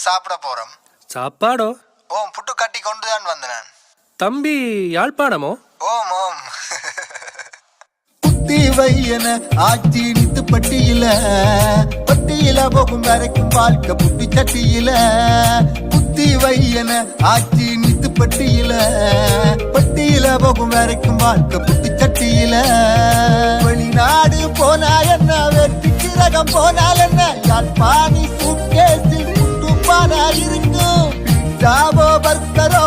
சாப்பிட போறோம். சாப்பாடோ? ஓம், புட்டு கட்டி கொண்டுதான் வந்தேன். தம்பி யாழ்ப்பாணமோ? ஓம் ஓம். புத்தி வையன ஆட்சி நித்து பட்டியில போகும் வரைக்கும் வாழ்க்கை புட்டி சட்டியில. புத்தி வையன ஆட்சி நித்து பட்டியில போகும் வரைக்கும் வாழ்க்கை புட்டி சட்டியில. வெளிநாடு போனா என்ன, வெற்றி கிரகம் போனால் என்ன, யாழ்ப்பாணி சூட்கேஸில் புட்டுப்பானா இருக்கும். பிச்சாவோ பர்கரோ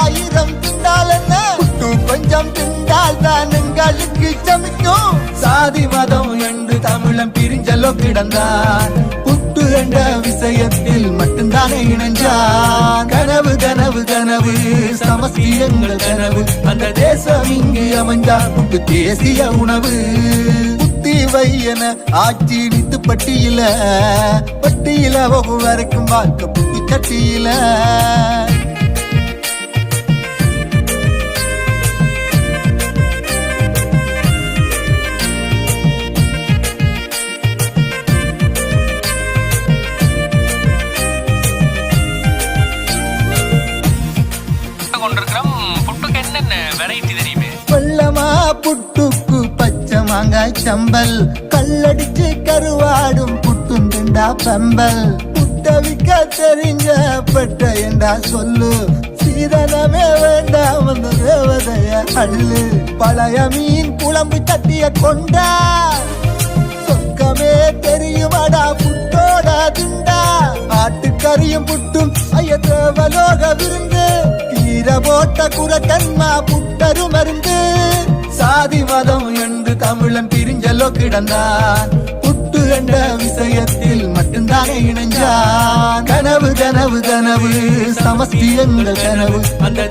1000 திண்டால் என்ன, புட்டு கொஞ்சம் திண்டால் தான் எங்களுக்கு சமைக்கும். சாதி மதம் என்று தமிழன் பிரிஞ்சலோ கிடந்தான், புட்டு என்ற விஷயத்தில் மட்டும்தானே இணைஞ்சான். கனவு கனவு கனவு சமஸ்தி எங்கள் கனவு, அந்த தேசம் இங்கு அமைஞ்சா புட்டு தேசிய உணவு. புத்தி வையன ஆட்சி நித்து பட்டியில போகும் வரைக்கும் வாழ்க்கை புட்டு சட்டியில. வெள்ளமா புட்டுக்கு பச்சை மாங்காய் சம்பல், கல்லடிச்சு கருவாடும் புட்டும் திண்டா பம்பல். புட்ட விக்க தெரிஞ்ச பட்ட என்றா சொல்லு, சீதனமே வேண்டாம் அந்த தேவதைய அள்ளு. பழைய மீன் குழம்பு தட்டிய கொண்டா, சொக்கமே தெரியுமாடா புட்டோட திண்டா. ஆட்டுக்கறியும் புட்டும் ஐய தேவலோக விருந்து, கீரை போட்ட குரக்கன்மா புட்டரு மருந்து. சாதி மதம் என்று தமிழன் பிரிஞ்சலோ கிடந்தான், புட்டு என்ற விஷயத்தில் மட்டும்தானே இணைஞ்சான். கனவு கனவு கனவு சமஸ்தி எங்கள் கனவு, அந்த